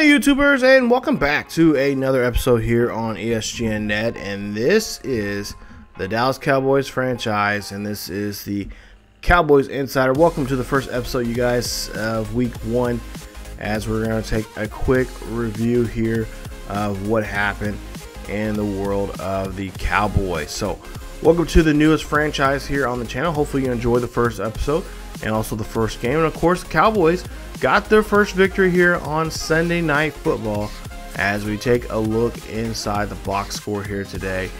YouTubers, and welcome back to another episode here on ESGNet, and this is the Dallas Cowboys franchise, and this is the Cowboys Insider. Welcome to the first episode, you guys, of week 1, as we're going to take a quick review here of what happened in the world of the Cowboys. So welcome to the newest franchise here on the channel. Hopefully you enjoy the first episode and also the first game. And of course, the Cowboys got their first victory here on Sunday Night Football, as we take a look inside the box score here today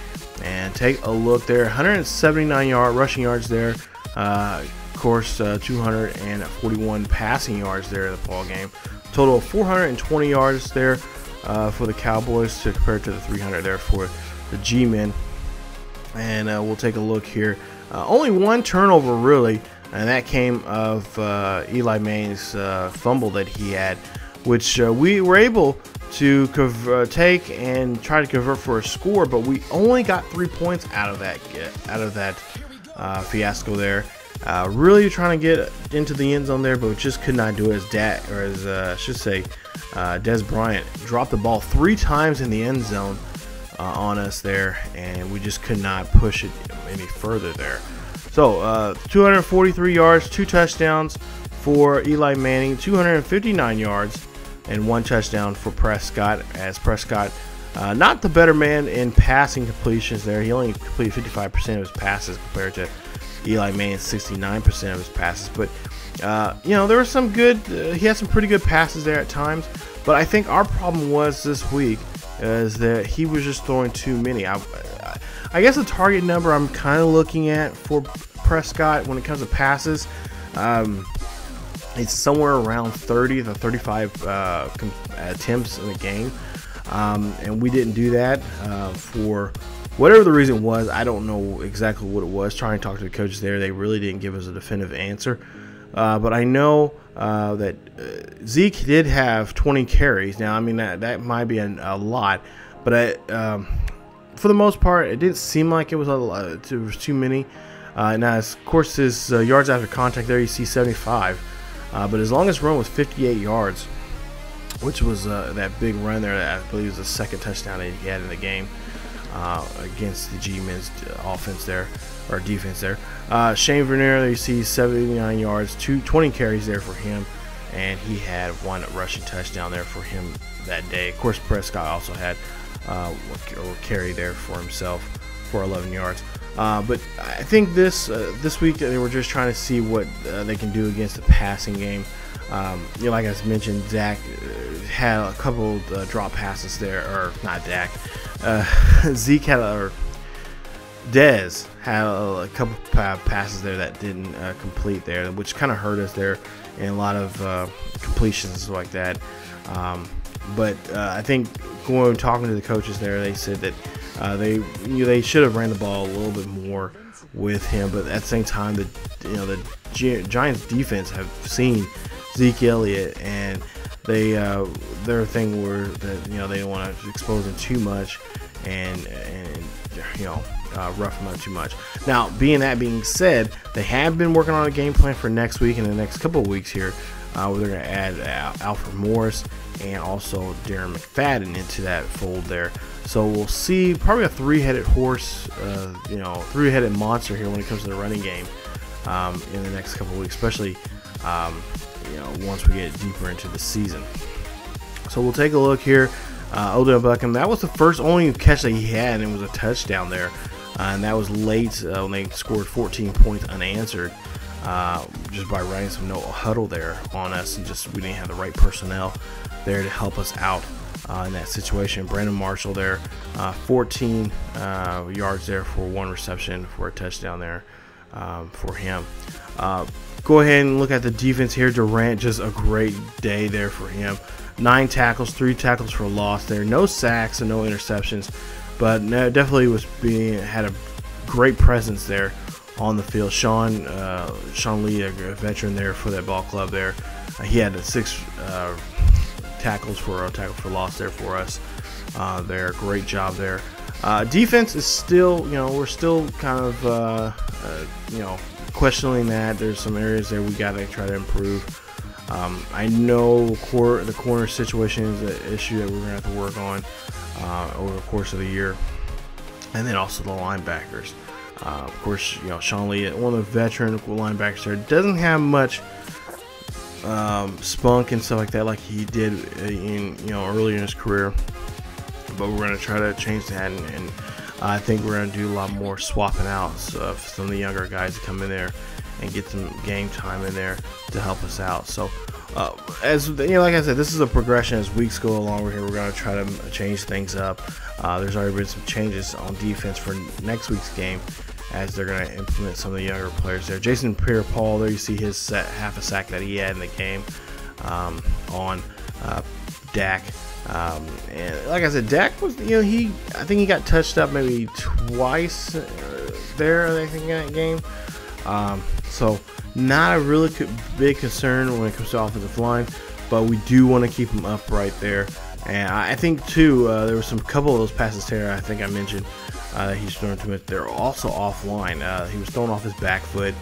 and take a look there. 179 rushing yards there, of course 241 passing yards there in the ball game. Total of 420 yards there for the Cowboys to compare to the 300 there for the G-men. And we'll take a look here. Only one turnover really, and that came of Eli Manning's fumble that he had, which we were able to take and try to convert for a score, but we only got 3 points out of that fiasco there. Really trying to get into the end zone there, but we just could not do it. I should say, Des Bryant dropped the ball 3 times in the end zone on us there, and we just could not push it any further there. So 243 yards, 2 touchdowns for Eli Manning, 259 yards, and 1 touchdown for Prescott, as Prescott not the better man in passing completions there. He only completed 55% of his passes compared to Eli Manning's 69% of his passes. But you know, there was some good, he had some pretty good passes there at times, but I think our problem was this week is that he was just throwing too many. I guess the target number I'm kind of looking at for Prescott when it comes to passes, it's somewhere around 30 to 35 attempts in a game, and we didn't do that for whatever the reason was. I don't know exactly what it was. Trying to talk to the coaches there, they really didn't give us a definitive answer, but I know that Zeke did have 20 carries. Now, I mean, that might be a lot, but for the most part, it didn't seem like it was too many. Now, of course, his yards after contact there, you see 75, but his longest run was 58 yards, which was that big run there. That I believe was the second touchdown that he had in the game against the G-men's offense there, or defense there. Shane Vernier, there you see 79 yards, 20 carries there for him, and he had 1 rushing touchdown there for him that day. Of course, Prescott also had a carry there for himself for 11 yards. But I think this week they were just trying to see what they can do against the passing game. You know, like I mentioned, Dak had a couple drop passes there, or not Dak. Zeke had or Dez had a couple passes there that didn't complete there, which kind of hurt us there, and a lot of completions like that. But I think talking to the coaches there, they said that they should have ran the ball a little bit more with him. But at the same time, the Giants defense have seen Zeke Elliott, and their thing were that they didn't want to expose him too much and rough him up too much. Now, that being said, they have been working on a game plan for next week and the next couple of weeks here, where they're going to add Alfred Morris and also Darren McFadden into that fold there. So we'll see probably a 3-headed horse, 3-headed monster here when it comes to the running game in the next couple of weeks, especially once we get deeper into the season. So we'll take a look here. Odell Beckham, that was the only catch that he had, and it was a touchdown there, and that was late when they scored 14 points unanswered, just by running some no huddle there on us, and we didn't have the right personnel there to help us out in that situation. Brandon Marshall there, 14 yards there for 1 reception for a touchdown there for him. Go ahead and look at the defense here. Durant, just a great day there for him. 9 tackles, 3 tackles for loss there. No sacks and no interceptions, but definitely had a great presence there on the field. Sean Lee, a veteran there for that ball club there. He had 6 tackles for loss there for us. There, great job there. Defense is still, we're still kind of, questioning that. There's some areas there we got to try to improve. I know the corner situation is an issue that we're going to have to work on over the course of the year. And then also the linebackers. Of course, you know, Sean Lee, one of the veteran linebackers there, doesn't have much spunk and stuff like that like he did in, you know, earlier in his career. But we're going to try to change that, and I think we're going to do a lot more swapping out of some of the younger guys to come in there and get some game time in there to help us out. So as you know, like I said, this is a progression as weeks go along. We're going to try to change things up. There's already been some changes on defense for next week's game, as they're going to implement some of the younger players there. Jason Pierre-Paul, there you see his half a sack that he had in the game on Dak. And like I said, Dak was, you know, I think he got touched up maybe twice there, I think, in that game. So not a really big concern when it comes to offensive line, but we do want to keep him up right there. And I think too, there were some couple of those passes there I think I mentioned that he's thrown to it. They're also offline. He was thrown off his back foot,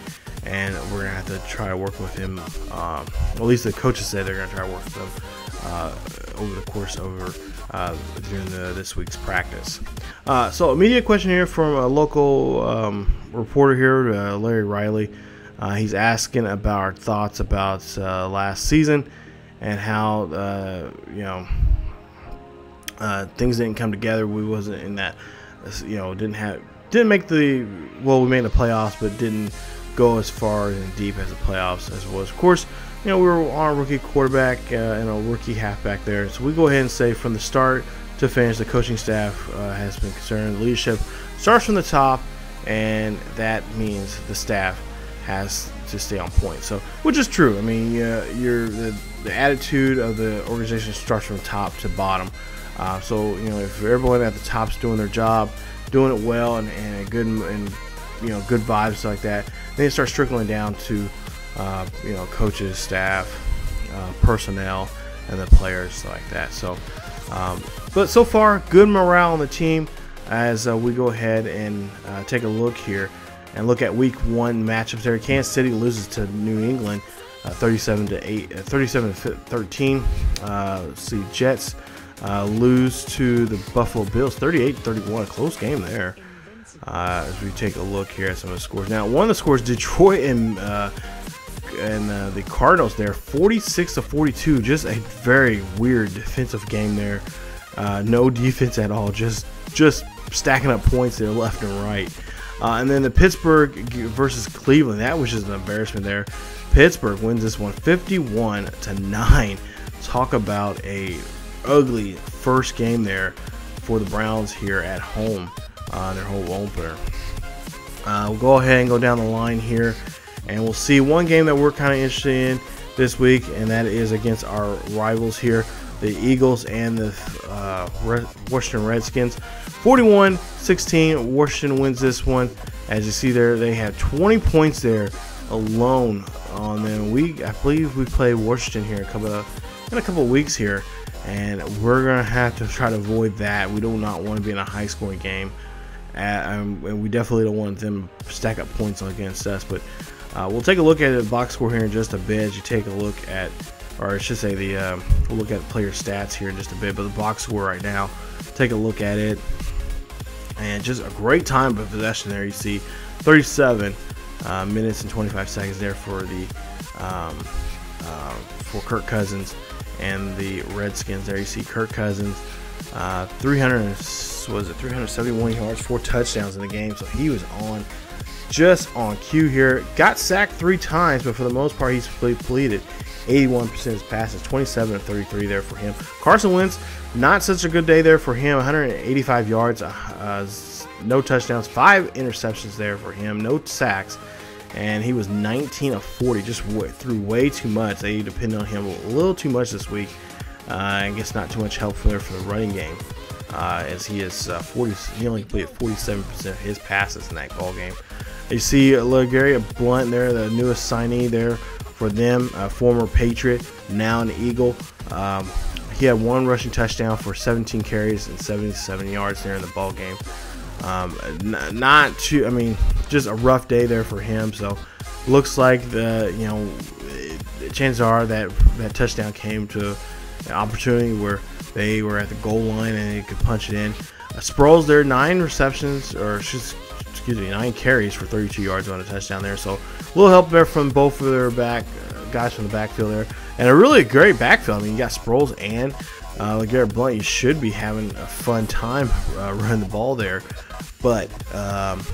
and we're gonna have to try to work with him. At least the coaches said they're gonna try to work with him over the course during this week's practice. So a media question here from a local reporter here, Larry Riley. He's asking about our thoughts about last season and how you know, things didn't come together. We wasn't in that, you know, didn't make we made the playoffs, but didn't go as far and deep as the playoffs as was. Of course, you know, we were on a rookie quarterback and a rookie halfback there. So we go ahead and say from the start to finish, the coaching staff has been concerned. The leadership starts from the top, and that means the staff has to stay on point. So, which is true. I mean, the attitude of the organization starts from top to bottom. So, you know, if everyone at the top's doing their job, doing it well, and good, and you know, good vibes like that, then it starts trickling down to you know, coaches, staff, personnel, and the players like that. So, but so far, good morale on the team as we go ahead and take a look here and look at Week 1 matchups there. Kansas City loses to New England 37-13. See, Jets lose to the Buffalo Bills 38-31. A close game there. As we take a look here at some of the scores. Now, one of the scores, Detroit and the Cardinals there, 46-42. Just a very weird defensive game there. No defense at all. Just stacking up points there left and right. And then the Pittsburgh versus Cleveland, that was just an embarrassment there. Pittsburgh wins this one 51-9. Talk about a ugly first game there for the Browns here at home, their home opener. We'll go ahead and go down the line here, and we'll see one game that we're kind of interested in this week, and that is against our rivals here, the Eagles and the Washington Redskins. 41-16, Washington wins this one. As you see there, they have 20 points there alone on them. I believe we play Washington here in a couple of weeks here, and we're gonna have to try to avoid that. We do not want to be in a high-scoring game, and we definitely don't want them to stack up points against us. But we'll take a look at the box score here in just a bit. As you take a look at, or I should say, we'll look at the player stats here in just a bit. But the box score right now, take a look at it. And just a great time of possession there. You see 37 minutes and 25 seconds there for the for Kirk Cousins and the Redskins. There you see Kirk Cousins, 371 yards, 4 touchdowns in the game. So he was just on cue here. Got sacked 3 times, but for the most part he's completed 81% of his passes, 27-33 there for him. Carson Wentz, not such a good day there for him. 185 yards, no touchdowns, 5 interceptions there for him, no sacks, and he was 19 of 40. Just threw way too much. They depended on him a little too much this week. I guess not too much help there for the running game, as he is he only completed 47% of his passes in that ball game. You see LeGarrette Blount there, the newest signee there for them, a former Patriot, now an Eagle. He had 1 rushing touchdown for 17 carries and 77 yards there in the ball game. Not too, I mean, just a rough day there for him. So looks like the chances are that touchdown came to an opportunity where they were at the goal line and they could punch it in. Sproles there, 9 receptions, or excuse me, 9 carries for 32 yards on a touchdown there. So a little help there from both of their guys from the backfield there, and a really great backfield. I mean, you got Sproles and LeGarrette Blount. You should be having a fun time running the ball there, but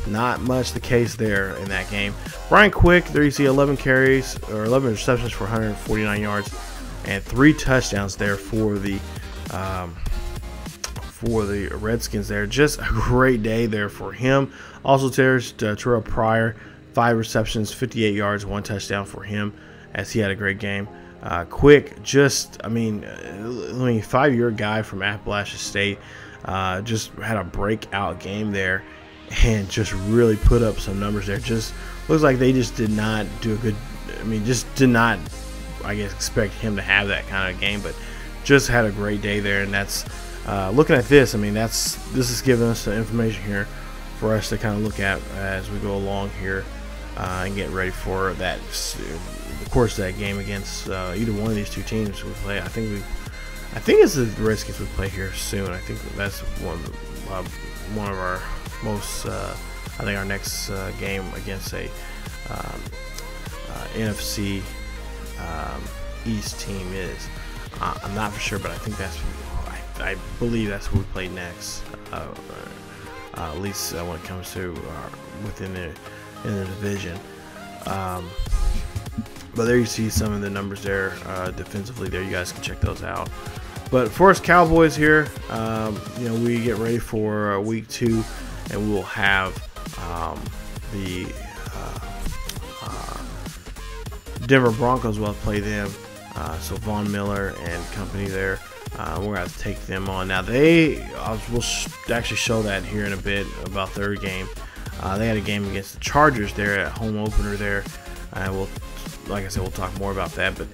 not much the case there in that game. Brian Quick, there you see 11 carries or 11 receptions for 149 yards and 3 touchdowns there for the Redskins there. Just a great day there for him. Also, Terrell Pryor, 5 receptions, 58 yards, 1 touchdown for him, as he had a great game. Quick, just, I mean, 5-year guy from Appalachia State, just had a breakout game there and just really put up some numbers there. Just looks like they just did not do a good, I mean, just did not, I guess, expect him to have that kind of game, but just had a great day there. And that's, looking at this, I mean, this is giving us some information here for us to kind of look at as we go along here and get ready for that, of course, that game against either one of these two teams we play. I think it's the Redskins we play here soon. I think that's one of our most, I think our next game against a NFC East team is. I'm not for sure, but I think I believe that's who we play next. At least when it comes to within the division. But there you see some of the numbers there defensively there. You guys can check those out. But for us Cowboys here, you know, we get ready for week 2, and we will have the Denver Broncos. Will play them. So Von Miller and company there. We're going to take them on. Now we'll actually show that here in a bit about their game. They had a game against the Chargers there at home opener there. Like I said, we'll talk more about that, but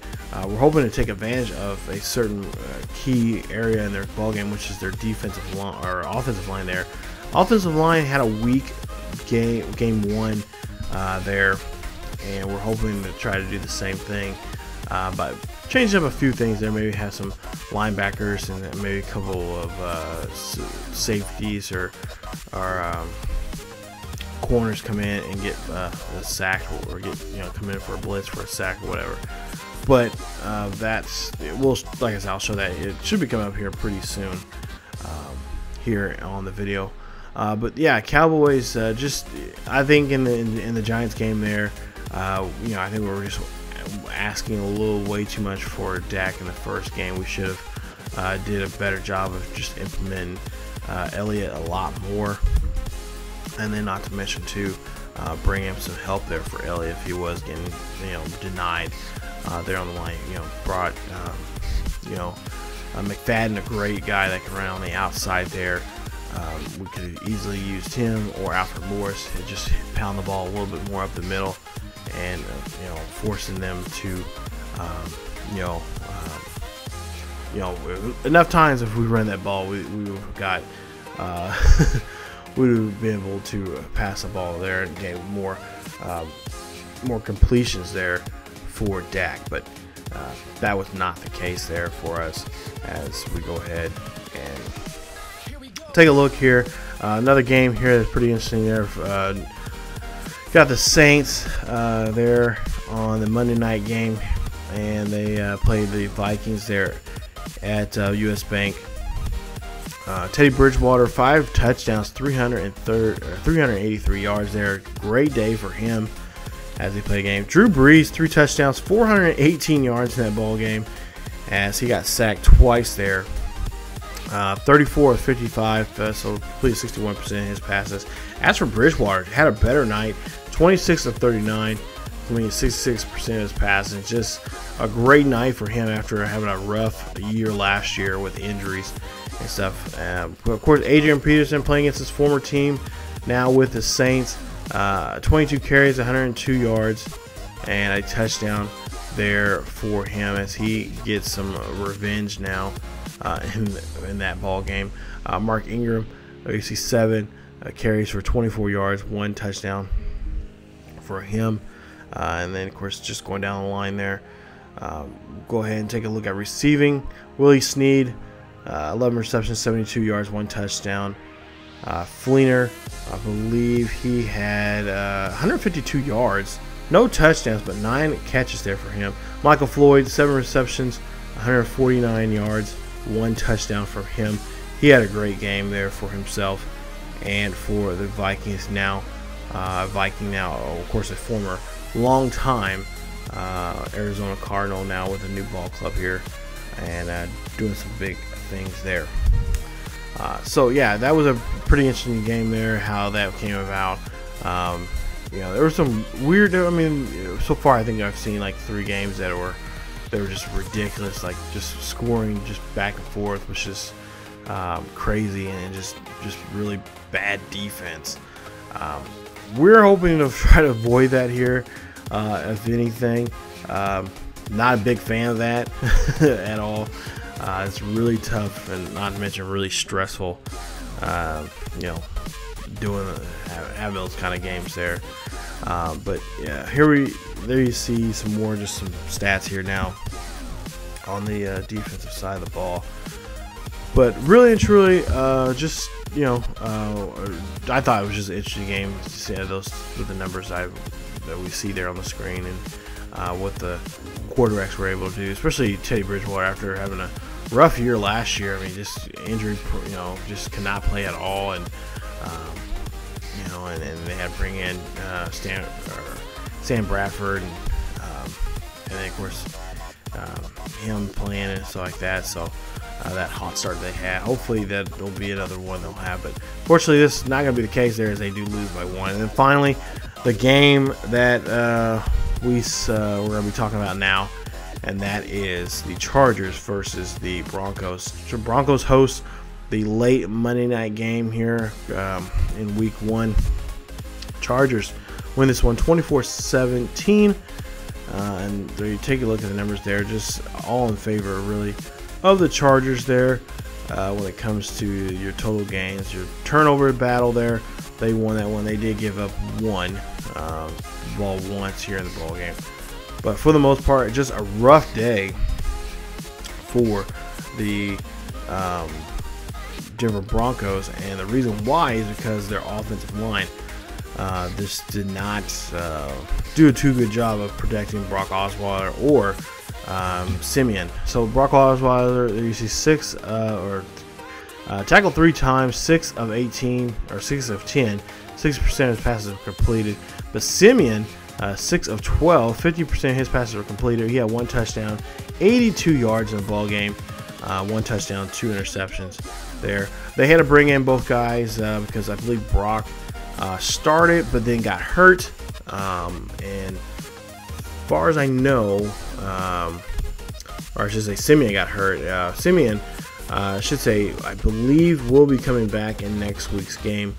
we're hoping to take advantage of a certain key area in their ball game, which is their defensive line or offensive line there. Offensive line had a weak game 1 there, and we're hoping to try to do the same thing, but change up a few things there. Maybe have some linebackers and maybe a couple of safeties or corners come in and get a sack, or get, you know, come in for a blitz for a sack or whatever. But like I said, I'll show that. It should be coming up here pretty soon here on the video. But yeah, Cowboys, just I think in the Giants game there, you know, I think we were just asking a little way too much for Dak in the first game. We should have did a better job of just implementing Elliott a lot more. And then not to mention too, bring him some help there for Elliott if he was getting, you know, denied there on the line. You know, brought McFadden, a great guy that can run on the outside there. We could have easily used him or Alfred Morris to just pound the ball a little bit more up the middle, and you know, forcing them to enough times if we ran that ball, we would have got. We would have been able to pass the ball there and get more completions there for Dak, but that was not the case there for us. As we go ahead and take a look here, another game here that's pretty interesting there. Got the Saints there on the Monday night game, and they played the Vikings there at US Bank. Teddy Bridgewater, 5 touchdowns, 383 yards there. Great day for him as he played a game. Drew Brees, 3 touchdowns, 418 yards in that ball game, as he got sacked twice there. 34 of 55, so completed 61% of his passes. As for Bridgewater, had a better night, 26 of 39, completing 66% of his passes. Just a great night for him after having a rough year last year with injuries and stuff. Of course, Adrian Peterson playing against his former team, now with the Saints. 22 carries, 102 yards, and a touchdown there for him as he gets some revenge now in that ball game. Mark Ingram, you see 7 carries for 24 yards, 1 touchdown for him. And then, of course, just going down the line there. Go ahead and take a look at receiving. Willie Snead, 11 receptions, 72 yards, 1 touchdown. Fleener, I believe he had 152 yards, no touchdowns, but 9 catches there for him. Michael Floyd, 7 receptions, 149 yards, 1 touchdown from him. He had a great game there for himself and for the Vikings now. Viking now, of course, a former long-time Arizona Cardinal now with a new ball club here and doing some big things there. So yeah, that was a pretty interesting game there, how that came about. You know, there were some weird, I mean, so far I think I've seen like 3 games that were just ridiculous, like just scoring just back and forth, which is crazy, and just really bad defense. We're hoping to try to avoid that here, if anything. Not a big fan of that at all. It's really tough, and not to mention really stressful. You know, having those kind of games there. But yeah, there you see some more, just some stats here now on the defensive side of the ball. But really and truly, just, you know, I thought it was just an interesting game to see those with the numbers that we see there on the screen, and what the quarterbacks were able to do, especially Teddy Bridgewater after having a rough year last year. I mean, just injury, you know, just could not play at all, and you know, and they had to bring in Sam Bradford, and then of course him playing and stuff like that. So that hot start they had, hopefully that will be another one they'll have. But fortunately, this is not going to be the case there, as they do lose by 1. And then finally, the game that we're going to be talking about now, and that is the Chargers versus the Broncos. So Broncos host the late Monday night game here in week 1. Chargers win this one 24-17, and there you take a look at the numbers there, just all in favor really of the Chargers there. When it comes to your total gains, your turnover battle there, they won that one. They did give up 1 ball once here in the ball game, but for the most part, just a rough day for the Denver Broncos. And the reason why is because their offensive line this did not do a too good job of protecting Brock Osweiler or Simeon. So Brock Osweiler, you see tackled 3 times, 6 of 18, or 6 of 10, 60% of his passes were completed. But Simeon, 6 of 12, 50% of his passes were completed. He had 1 touchdown, 82 yards in the ball game, 1 touchdown, 2 interceptions there. They had to bring in both guys because I believe Brock started but then got hurt, and as far as I know, or I should say Simeon got hurt. Simeon, I should say, I believe will be coming back in next week's game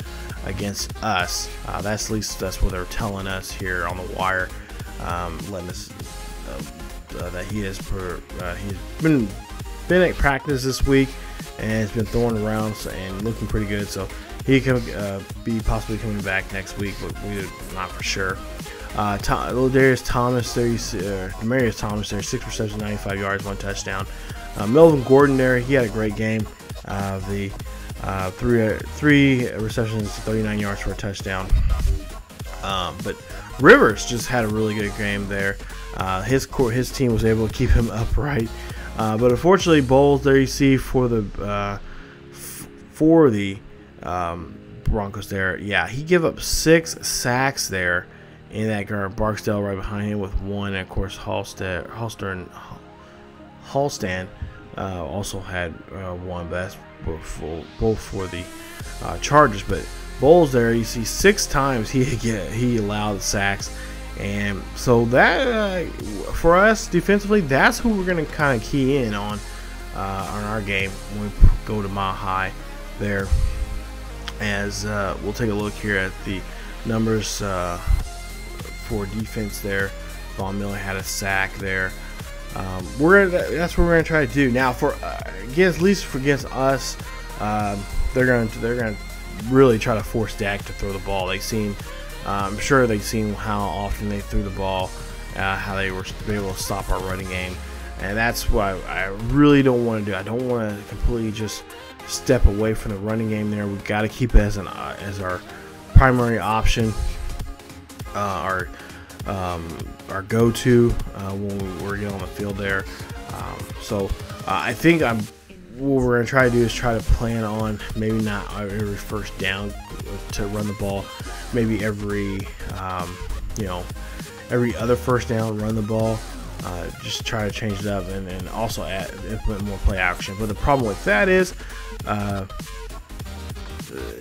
against us. That's at least that's what they're telling us here on the wire, letting us that he's been at practice this week and has been throwing around and looking pretty good. So he could be possibly coming back next week, but we're not for sure. Demarius Thomas there, 6 receptions, 95 yards, 1 touchdown. Melvin Gordon there, he had a great game. The 3 receptions, 39 yards for a touchdown. But Rivers just had a really good game there. His team was able to keep him upright. But unfortunately, Bowles there you see for the Broncos there. Yeah, he gave up 6 sacks there in that guard. Barksdale right behind him with 1. And of course, Halstan also had 1. But that's both for the Chargers. But Bowles there, you see 6 times he allowed sacks. And so that for us defensively, that's who we're going to kind of key in on our game when we go to Mile High there. As we'll take a look here at the numbers for defense there. Von Miller had a sack there. That's what we're going to try to do. Now for at least against us, they're going to really try to force Dak to throw the ball. I'm sure they've seen how often they threw the ball how they were able to stop our running game. And that's what I really don't want to do. I don't want to completely just step away from the running game there. We've got to keep it as our primary option, our go-to when we're getting on the field there. So I think what we're going to try to do is try to plan on maybe not every first down to run the ball, maybe every every other first down run the ball. Just try to change it up and also implement more play action. But the problem with that is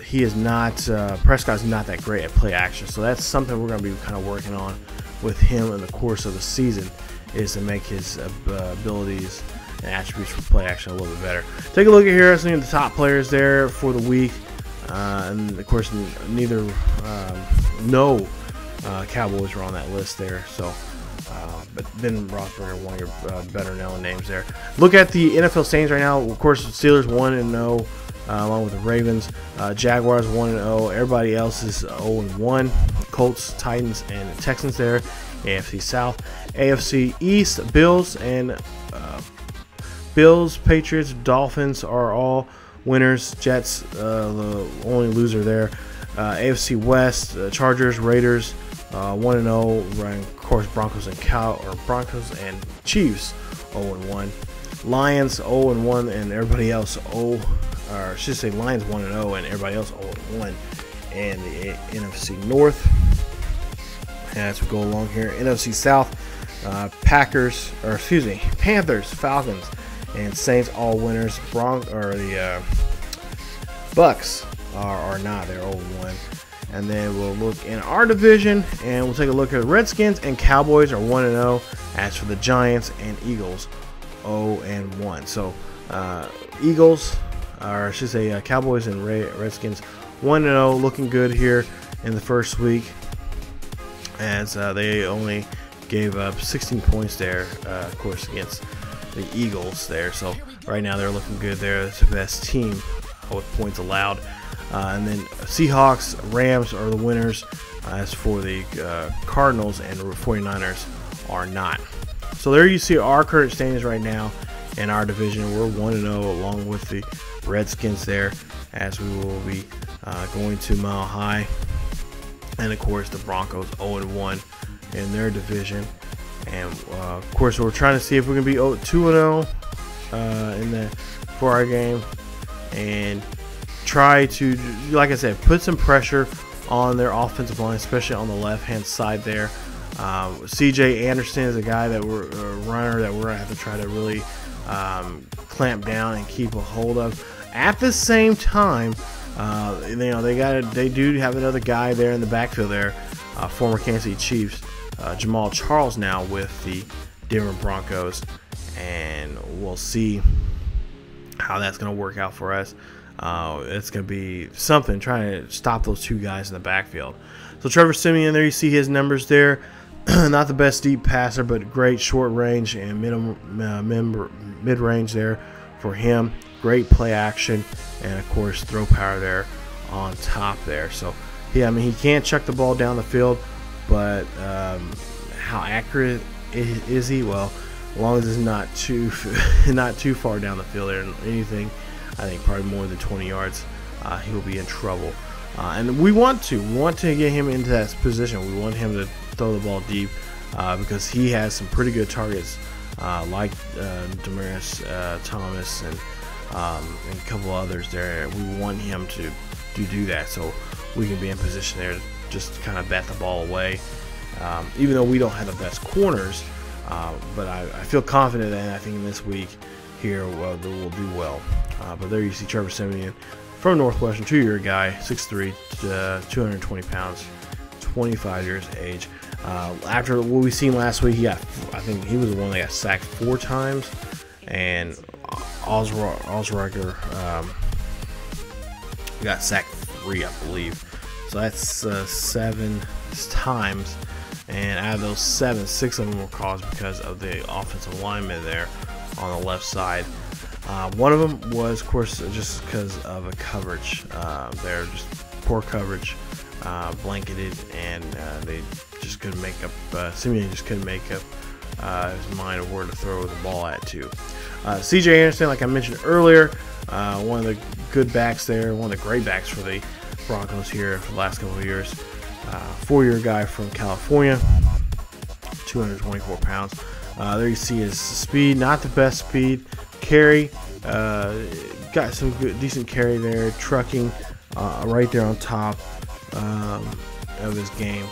he is not Prescott's not that great at play action, so that's something we're going to be kind of working on with him in the course of the season, is to make his abilities and attributes for play action a little bit better. Take a look at here, some of the top players there for the week, and of course no Cowboys were on that list there. So but Ben Roethlisberger, one of your better known names there. Look at the NFL standings right now. Of course, the Steelers 1-0, along with the Ravens. Jaguars 1-0. Everybody else is 0-1. Colts, Titans, and Texans there. AFC South, AFC East, Bills and Patriots, Dolphins are all winners. Jets, the only loser there. AFC West, Chargers, Raiders, 1-0. Of course, Broncos and Chiefs 0-1. Lions 0-1, and everybody else Lions 1-0 and everybody else 0-1. And the NFC North. As we go along here, NFC South, Panthers, Falcons, and Saints all winners. The Bucks are not. They're 0-1. And then we'll look in our division, and we'll take a look at Redskins and Cowboys are 1-0. As for the Giants and Eagles, 0-1. So Eagles, or I should say Cowboys and Redskins, 1-0, looking good here in the first week, as they only gave up 16 points there, of course, against the Eagles there. So right now they're looking good there. It's the best team with points allowed. And then Seahawks, Rams are the winners. As for the Cardinals and 49ers are not. So there you see our current standings right now in our division. We're 1-0 along with the Redskins there, as we will be going to Mile High. And of course the Broncos 0-1 in their division. And of course we're trying to see if we can be 2-0 for our game, and try to, like I said, put some pressure on their offensive line, especially on the left-hand side there. CJ Anderson is a guy that we're a runner that we're gonna have to try to really clamp down and keep a hold of. At the same time, they do have another guy there in the backfield there, former Kansas City Chiefs, Jamal Charles, now with the Denver Broncos, and we'll see how that's going to work out for us. It's going to be something trying to stop those two guys in the backfield. So Trevor Siemian, there you see his numbers there. Not the best deep passer, but great short range and mid range there for him. Great play action, and of course throw power there on top there. So yeah, I mean, he can't chuck the ball down the field, but how accurate is he? Well, as long as it's not too far down the field there, anything, I think probably more than 20 yards, he will be in trouble. And we want to get him into that position. We want him to throw the ball deep, because he has some pretty good targets, like Demaryius Thomas and a couple others there. We want him to do that, so we can be in position there to just kind of bat the ball away. Even though we don't have the best corners, but I feel confident that I think in this week here we'll do well. But there you see Trevor Siemian from Northwestern, 2-year guy, 6'3", 220 pounds, 25 years of age. After what we seen last week, I think he was the one that got sacked 4 times, and Osweiler got sacked 3, I believe. So that's 7 times, and out of those 7, 6 of them were caused because of the offensive lineman there on the left side. One of them was, of course, just because of a coverage there, just poor coverage blanketed, and they just couldn't make up. Simeon just couldn't make up his mind of where to throw the ball at to. C.J. Anderson, like I mentioned earlier, one of the good backs there, one of the great backs for the Broncos here for the last couple of years. 4-year guy from California, 224 pounds. There you see his speed, not the best speed. Carry, got some good, decent carry there. Trucking, right there on top of his game.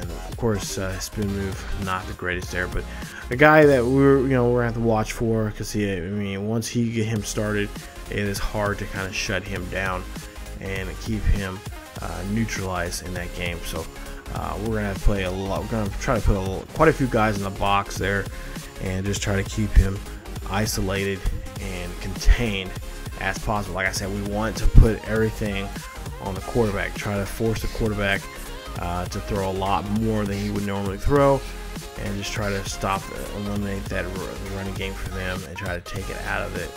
And of course, his spin move, not the greatest there, but a guy that we're gonna have to watch for, because once he get him started, it is hard to kind of shut him down and keep him neutralized in that game. So we're gonna have to play a lot. We're gonna try to put quite a few guys in the box there, and just try to keep him isolated and contained as possible. Like I said, we want to put everything on the quarterback. Try to force the quarterback to throw a lot more than he would normally throw, and just try to eliminate that running game for them, and try to take it out of it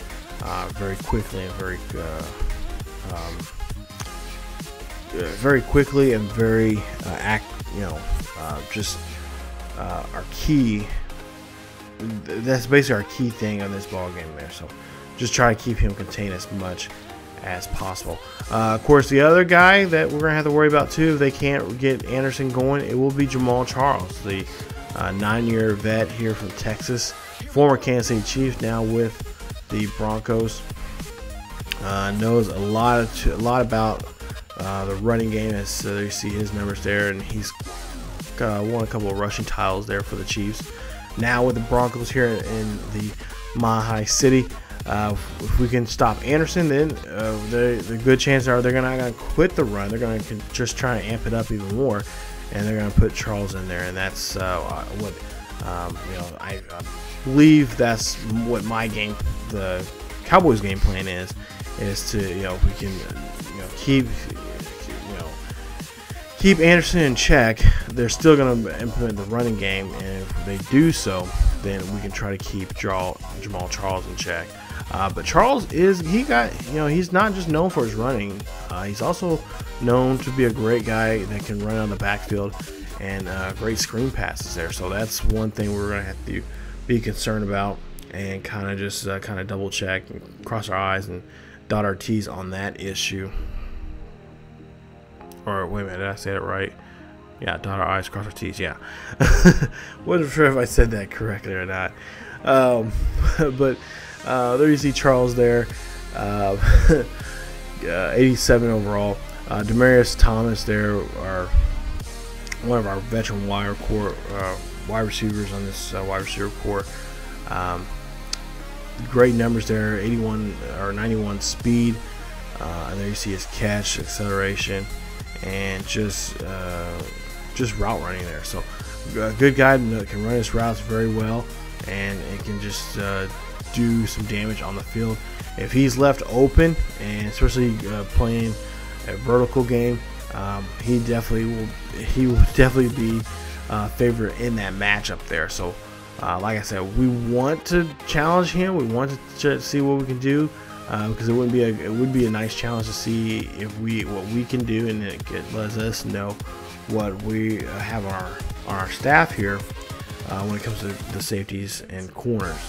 very quickly and very our key. That's basically our key thing on this ball game there. So just try to keep him contained as much as possible. Of course, the other guy that we're gonna have to worry about too, if they can't get Anderson going, it will be Jamal Charles, the 9-year vet here from Texas, former Kansas City Chief, now with the Broncos. Knows a lot about the running game, as you see his numbers there, and he's won a couple of rushing titles there for the Chiefs. Now with the Broncos here in the Mile City, if we can stop Anderson, then the good chances are they're not going to quit the run. They're going to just try to amp it up even more, and they're going to put Charles in there, and that's what I believe that's what the Cowboys game plan is to if we can keep Anderson in check, they're still going to implement the running game, and if they do so, then we can try to keep Jamal Charles in check. But Charles he's not just known for his running. He's also known to be a great guy that can run on the backfield, and great screen passes there. So that's one thing we're going to have to be concerned about, and kind of just double check and cross our I's and dot our T's on that issue. Or wait a minute, did I say it right? Yeah, dot our I's, cross our T's. Yeah, wasn't sure if I said that correctly or not. But there you see Charles there, 87 overall. Demaryius Thomas there, one of our veteran wide receivers on this wide receiver core. Great numbers there, 81 or 91 speed, and there you see his catch, acceleration, and just route running there. So a good guy that can run his routes very well, and it can just do some damage on the field if he's left open, and especially playing a vertical game. He will definitely be favorite in that matchup there. So like I said, we want to challenge him. We want to see what we can do, because it would be a nice challenge to see what we can do, and it lets us know what we have on our staff here when it comes to the safeties and corners.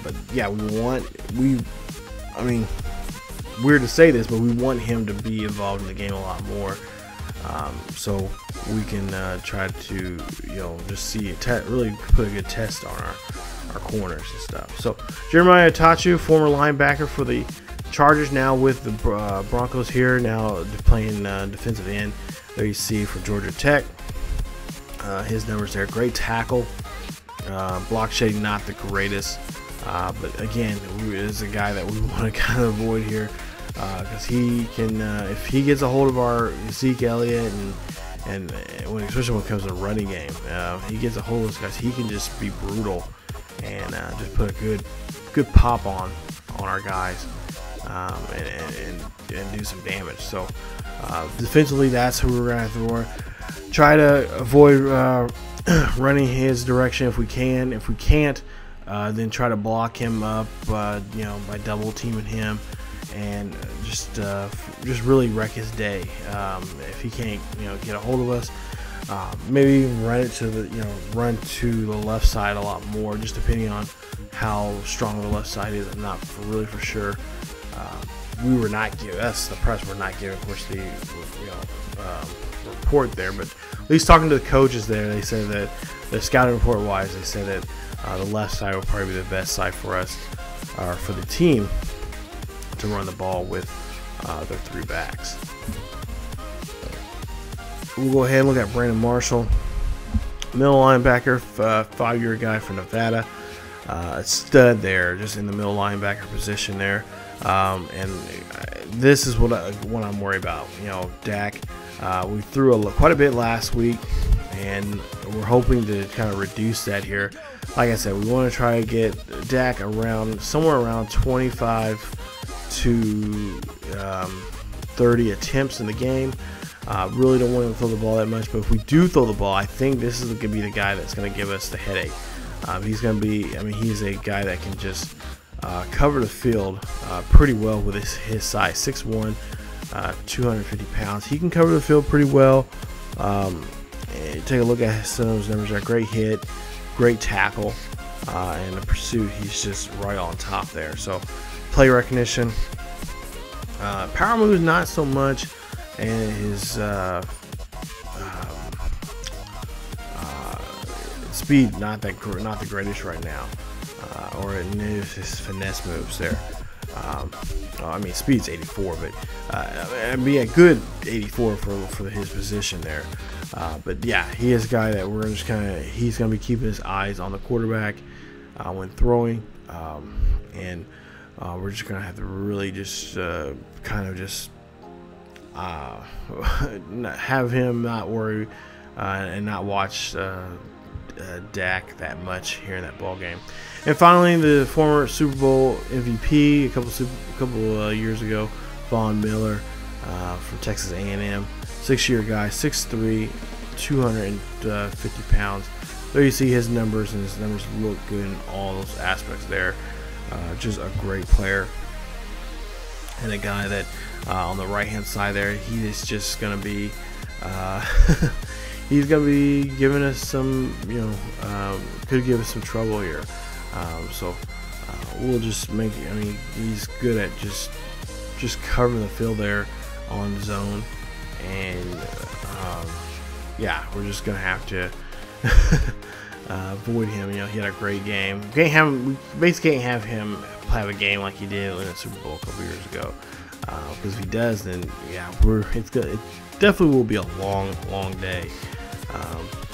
But yeah, weird to say this, but we want him to be involved in the game a lot more, so we can try to just see really put a good test on our corners and stuff. So Jeremiah Tachu, former linebacker for the Chargers, now with the Broncos here, now playing defensive end. There you see for Georgia Tech. His numbers there, great tackle, block shedding not the greatest, but again, is a guy that we want to kind of avoid here, because he can, if he gets a hold of our Zeke Elliott, and especially when it comes to running game, he gets a hold of those guys, he can just be brutal and just put a good pop on our guys, and do some damage. So defensively, that's who we're going to have to try to avoid running his direction if we can. If we can't, then try to block him up, by double teaming him, and just really wreck his day. If he can't get a hold of us, maybe run it to the left side a lot more, just depending on how strong the left side is. I'm not really for sure. We were not giving, that's the press were not giving, of course, the report there, but at least talking to the coaches there, they said that the scouting report wise, they said that the left side will probably be the best side for us, or for the team, to run the ball with their 3 backs. We'll go ahead and look at Brandon Marshall, middle linebacker, 5-year guy from Nevada, a stud there, just in the middle linebacker position there. And this is what I'm worried about. Dak, we threw quite a bit last week, and we're hoping to kind of reduce that here. Like I said, we want to try to get Dak somewhere around 25 to 30 attempts in the game. Really don't want to throw the ball that much, but if we do throw the ball, I think this is going to be the guy that's going to give us the headache. He's going to be, he's a guy that can just cover the field pretty well with his size, 6'1", 250 pounds. He can cover the field pretty well. Take a look at some of those numbers. A great hit, great tackle, and the pursuit, he's just right on top there. So play recognition, power moves not so much, and his speed not the greatest right now, or his finesse moves there. Speed's 84, but it'd be a good 84 for his position there. But yeah, he is a guy that we're just he's gonna be keeping his eyes on the quarterback when throwing, and we're just gonna have to really just have him not worry and not watch Dak that much here in that ball game. And finally, the former Super Bowl MVP a couple years ago, Von Miller from Texas A&M, 6-year guy, 6'3", 250 pounds. There you see his numbers, and his numbers look good in all those aspects there. Just a great player, and a guy that on the right hand side there, he is just going to be he's going to be giving us some, could give us some trouble here. So we'll just make it. He's good at just covering the field there on zone, and yeah, we're just gonna have to avoid him. He had a great game. We basically can't have him have a game like he did in the Super Bowl a couple years ago. Because if he does, then yeah, it definitely will be a long day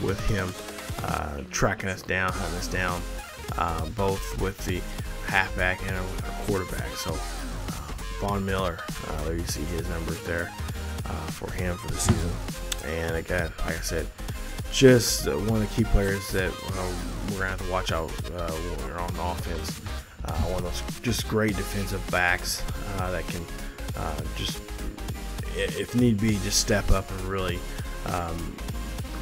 with him tracking us down, hunting us down, both with the halfback and with the quarterback. So Von Miller, there you see his numbers there for him for the season. And again, like I said, just one of the key players that we're gonna have to watch out when we're on offense. One of those just great defensive backs that can just, if need be, just step up and really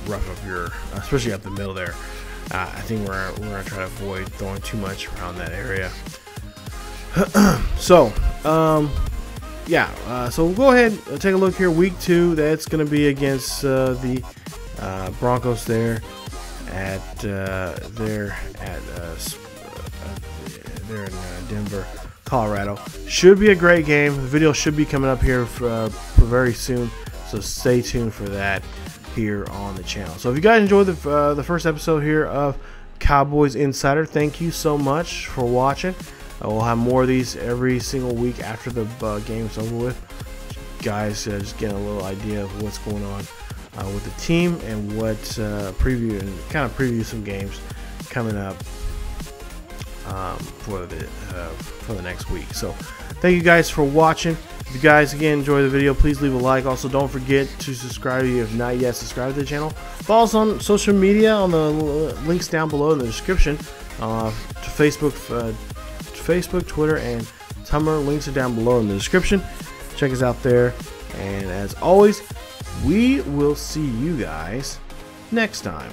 rough up your, especially up the middle there. I think we're gonna try to avoid throwing too much around that area. So yeah, so we'll go ahead and take a look here. Week 2, that's gonna be against the Broncos there at they're in Denver, Colorado. Should be a great game. The video should be coming up here for very soon, so stay tuned for that here on the channel. So if you guys enjoyed the first episode here of Cowboys Insider, thank you so much for watching. We'll have more of these every single week after the game's over with. Guys, just getting a little idea of what's going on with the team, and what preview some games coming up for the next week. So thank you guys for watching. If you guys again enjoy the video, please leave a like. Also, don't forget to subscribe if you have not yet subscribed to the channel. Follow us on social media on the links down below in the description, to Facebook, Twitter, and Tumblr. Links are down below in the description. Check us out there, and as always, we will see you guys next time.